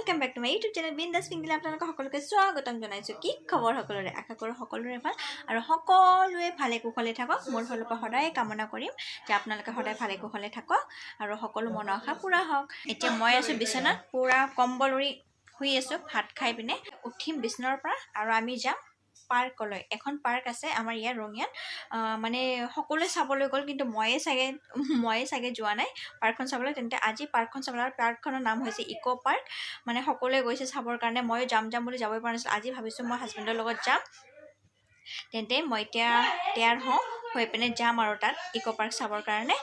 welcome back to my YouTube channel बिंदास पिंकिले आपलोक सकलोके स्वागतम जनाइছো কি খবৰ সকলোৰে আশা কৰো সকলোৰে ভাল আৰু সকলোৱে ভালে কুশলে থাকক মোৰ ফালৰ পৰা সদায় কামনা কৰিম যে আপোনালোকে সদায় ভালে কুশলে থাকক আৰু সকলো মনৰ আশা পুৰা হওক এতিয়া মই আছো বিছনাত পুৰা কম্বলৰি শুই আছো ভাত খাই পিনে উঠিম বিছনাৰ পৰা আৰু আমি যাম পাৰ্কলৈ এখন পাৰ্ক আছে আমাৰ ইয়াৰ ৰঙিয়াত মানে সকলোৱে চাবলৈ গ'ল কিন্তু ময়ে চাগে যোৱা নাই পাৰ্কখন চাবলৈ তেন্তে আজি পাৰ্কখন চাবলৈ পাৰ্কখনৰ নাম হৈছে ইকো পাৰ্ক মানে সকলোৱে গৈছে চাবৰ কাৰণে মই যাম বুলি যাবই পৰা নাছিল আজি ভাবিছো মই হাজবেণ্ডৰ লগত যাম তেন্তে মই এতিয়া তৈয়াৰ হৈ পিনে যাম আৰু তাত ইকো পাৰ্ক চাবৰ কাৰণে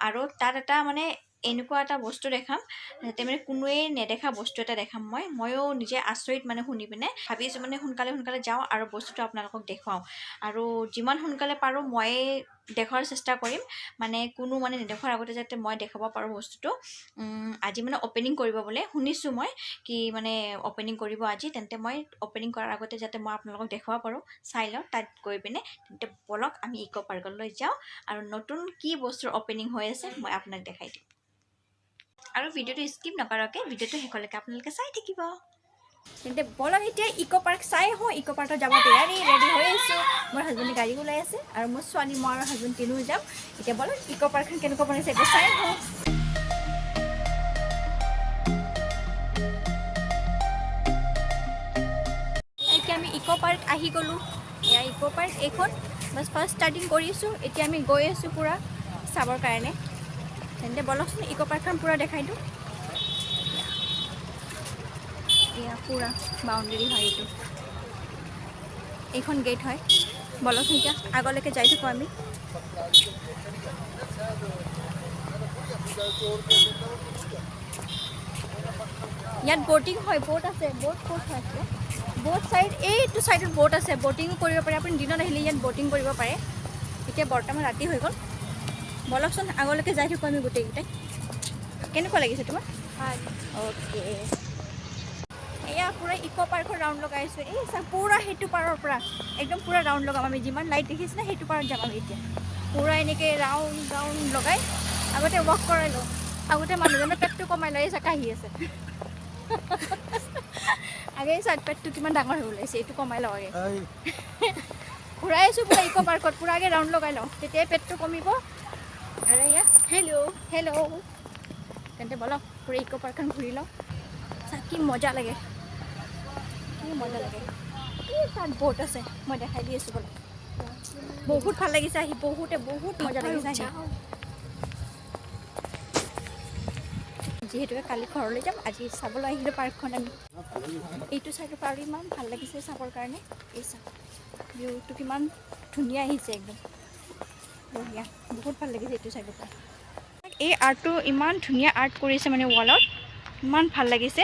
আৰু তাত এটা মানে এনেকুৱা এটা বস্তু দেখাম যাতে মানে কোনোৱে নেদেখা বস্তু এটা দেখাম ময়ো নিজে আচৰিত মানে শুনি পিনে ভাবিছো মানে সোনকালে যাওঁ আৰু বস্তুটো আপোনালোকক দেখুৱাও আৰু যিমান সোনকালে পাৰো মই দেখাৰ চেষ্টা কৰিম মানে কোনো মানে নেদেখাৰ আগতে যাতে মই দেখাব পাৰো বস্তুটো আজি মানে ওপেনিং কৰিব বলে শুনিছো মই কি মানে ওপেনিং কৰিব আজি তেন্তে মই ওপেনিং কৰাৰ আগতে যাতে মই আপোনালোকক দেখাব পাৰো চাই লওঁ তাত গৈ পিনে তেন্তে বলক আমি ইকো পাৰ্কলৈ যাওঁ আৰু নতুন কি বস্তুৰ ওপেনিং হৈ আছে মই আপোনাক দেখাই দিম আৰু ভিডিওটো স্কিপ নকৰাকৈ ভিডিওটো শেষলৈকে আপোনালোকে চাই থাকিব তেন্তে বলক এতিয়া ইকো পাৰ্ক চাই ইকো পাৰ্কত যাব ৰেডি হৈ আছো মোৰ হাজবেণ্ডে গাড়ী ওলাই আছে আৰু মোৰ ছোৱালী মই আৰু হাজবেণ্ড তিনিও যাম এতিয়া বলক ইকো পাৰ্কখন কেনেকুৱা বনাইছে এটা চাই এতিয়া আমি ইকো পাৰ্ক আহি গ'লোঁ এয়া ইকো পাৰ্ক এইখন বাছ ফাৰ্ষ্ট ষ্টাৰ্টিং কৰিছোঁ এতিয়া আমি গৈ আছোঁ পূৰা চাবৰ কাৰণে তেন্তে বলকচোন ইকো পাৰ্কখন পূৰা দেখাই দিওঁ এয়া পূৰা বাউণ্ডেৰী হয় এইখন গেট হয় বলকচোন এতিয়া আগলৈকে যাই থাকোঁ আমি ইয়াত ব'টিং হয় ব'ট আছে ব'ট ক'ত আছে ব'ট চাইড এইটো চাইডত ব'ট আছে ব'টিং কৰিব পাৰে আপুনি দিনত আহিলে ইয়াত ব'টিং কৰিব পাৰে এতিয়া বৰ্তমান ৰাতি হৈ গ'ল বলকচোন আগলৈকে যাই থাকোঁ আমি গোটেইকেইটাই কেনেকুৱা লাগিছে তোমাৰ অ'কে এয়া পূৰা ইকো পাৰ্কৰ ৰাউণ্ড লগাইছোঁ এই চা পূৰা সেইটো পাৰৰ পৰা একদম পূৰা ৰাউণ্ড লগাম আমি যিমান লাইট দেখিছিলে সেইটো পাৰত যাম আমি এতিয়া পূৰা এনেকৈ ৰাউণ্ড লগাই আগতে ৱাক কৰাই লওঁ আগতে মানুহজনে পেটটো কমাই লয় এই চাকা আহি আছে আগে চাই পেটটো কিমান ডাঙৰ হৈ ওলাইছে এইটো কমাই লওঁ আগে ঘূৰাই আছোঁ পূৰা ইকো পাৰ্কত পূৰা আগে ৰাউণ্ড লগাই লওঁ তেতিয়াই পেটটো কমিব আৰু এয়া হেল্ল' তেন্তে বলক পূৰা ইকো পাৰ্কখন ঘূৰি লওঁ চা কি মজা লাগে এই তাত ব'ট আছে মই দেখাই দি আছোঁ বলক বহুত ভাল লাগিছে আহি বহুত মজা লাগিছে আহি যিহেতুকে কালি ঘৰলৈ যাম আজি চাবলৈ আহিলোঁ পাৰ্কখন আমি এইটো চাইডৰ পৰা ইমান ভাল লাগিছে চাবৰ কাৰণে এই চাওক ভিউটো কিমান ধুনীয়া আহিছে একদম বঢ়িয়া বহুত ভাল লাগিছে এইটো চাইডৰ পৰা এই আৰ্টটো ইমান ধুনীয়া আৰ্ট কৰিছে মানে ৱালত ইমান ভাল লাগিছে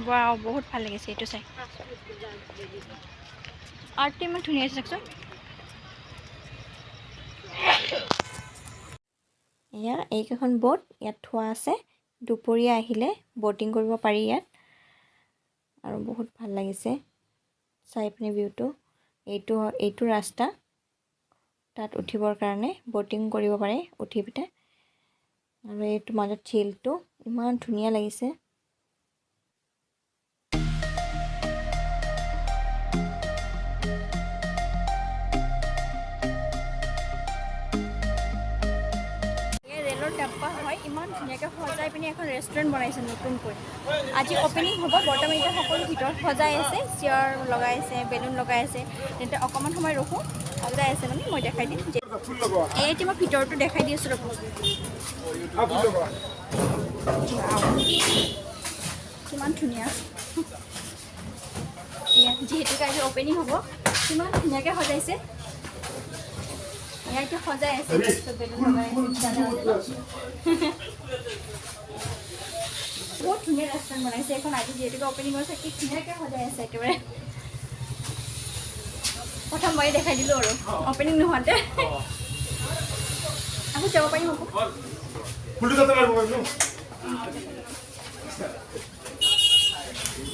ৱাও বহুত ভাল লাগিছে এইটো চাই আৰ্টটো ইমান ধুনীয়া হৈছে চাওকচোন এয়া এইকেইখন ব'ট ইয়াত থোৱা আছে দুপৰীয়া আহিলে ব'টিং কৰিব পাৰি ইয়াত আৰু বহুত ভাল লাগিছে চাই পিনে ভিউটো এইটো ৰাস্তা তাত উঠিবৰ কাৰণে ব'টিং কৰিব পাৰে উঠি পিনে আৰু এইটো মাজত ঝিলটো ইমান ধুনীয়া লাগিছে ৰেলৰ ডাব্বা হয় ইমান ধুনীয়াকৈ সজাই পিনে এখন ৰেষ্টুৰেণ্ট বনাইছে নতুনকৈ আজি অপেনিং হ'ব বৰ্তমান এতিয়া সকলো ভিতৰত সজাই আছে চেয়াৰ লগাই আছে বেলুন লগাই আছে তেন্তে অকণমান সময় ৰখোঁ সজাই আছে মানে মই দেখাই দিম এই এতিয়া মই ভিতৰটো দেখাই দি আছোঁ ৰ'ব কিমান ধুনীয়া এয়া যিহেতুকে আজি অপেনিং হ'ব কিমান ধুনীয়াকৈ সজাইছে এয়া এতিয়া সজাই আছে বেলুন লগাই বহুত ধুনীয়া ৰেষ্টুৰেণ্ট বনাইছে এখন আজি যিহেতুকে অপেনিং হৈছে কি ধুনীয়াকৈ সজাই আছে একেবাৰে প্ৰথম মই দেখাই দিলোঁ আৰু অপেনিং নোহোৱাতে আকৌ যাব পাৰিম আকৌ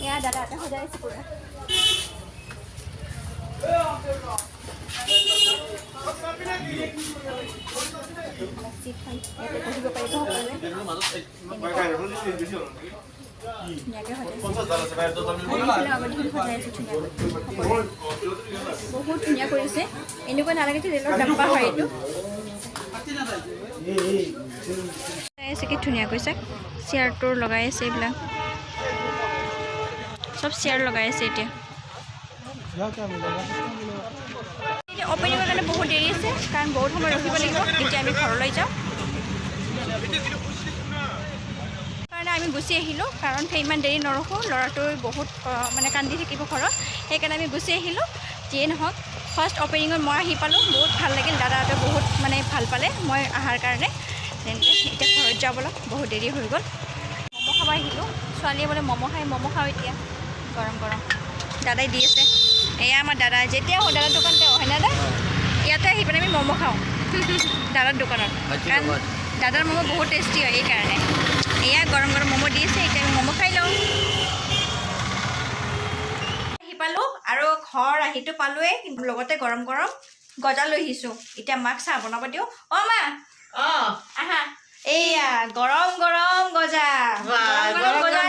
এয়া দাদা এটা সজাই আছে পূৰা চিট পাই ইয়াতে বহিব পাৰিব সকলোৱে ধুনীয়াকৈ বহুত ধুনীয়া কৰিছে এনেকুৱা নালাগে যে ৰেলৰ ডাব্বা হয় এইটো কি ধুনীয়া কৈছে চেয়াৰটো লগাই আছে এইবিলাক চব চেয়াৰ লগাই আছে এতিয়া অপেনিঙৰ কাৰণে বহুত দেৰি আছে কাৰণ বহুত সময় ৰখিব লাগিব এতিয়া আমি ঘৰলৈ যাওঁ কাৰণে আমি গুচি আহিলোঁ কাৰণ সেই ইমান দেৰি নৰখোঁ ল'ৰাটোৰ বহুত মানে কান্দি থাকিব ঘৰত সেইকাৰণে আমি গুচি আহিলোঁ যিয়ে নহওক ফাৰ্ষ্ট অপেনিঙত মই আহি পালোঁ বহুত ভাল লাগিল দাদাহঁতে বহুত মানে ভাল পালে মই অহাৰ কাৰণে তেনেকৈ এতিয়া ঘৰত যাবলৈ বহুত দেৰি হৈ গ'ল ম'ম' খাব আহিলোঁ ছোৱালীয়ে বোলে ম'ম' খাওঁ এতিয়া গৰম গৰম দাদাই দি আছে এয়া আমাৰ দাদা যেতিয়া আহোঁ দাদাৰ দোকানতে হয় দাদা ইয়াতে আহি পেলাই আমি ম'ম' খাওঁ দাদাৰ দোকানত কাৰণ দাদাৰ ম'ম' বহুত টেষ্টি হয় এইকাৰণে এয়া গৰম গৰম ম'ম' দি আছে এতিয়া আমি ম'ম' খাই লওঁ আহি পালোঁ আৰু ঘৰ আহিটো পালোঁৱেই কিন্তু লগতে গৰম গৰম গজা লৈ আহিছোঁ এতিয়া মাক চাহ বনাব দিওঁ অঁ মা অঁ আহা এইয়া গৰম গৰম গজা গৰম গজা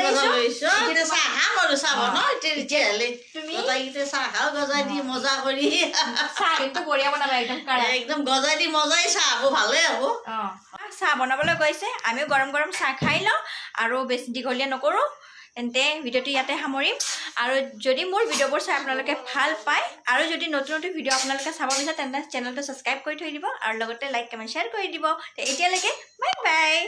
একদম গজাই দি মজাই চাহ আকৌ ভালে হ'ব চাহ বনাবলৈ গৈছে আমিও গৰম গৰম চাহ খাই লওঁ আৰু বেছি দীঘলীয়া নকৰোঁ তেন্তে ভিডিঅ'টো ইয়াতে সামৰিম আৰু যদি মোৰ ভিডিঅ'বোৰ চাই আপোনালোকে ভাল পায় আৰু যদি নতুন নতুন ভিডিঅ' আপোনালোকে চাব বিচাৰে তেন্তে চেনেলটো ছাবস্ক্ৰাইব কৰি থৈ দিব আৰু লগতে লাইক কমেণ্ট শ্বেয়াৰ কৰি দিব এতিয়ালৈকে বাই বাই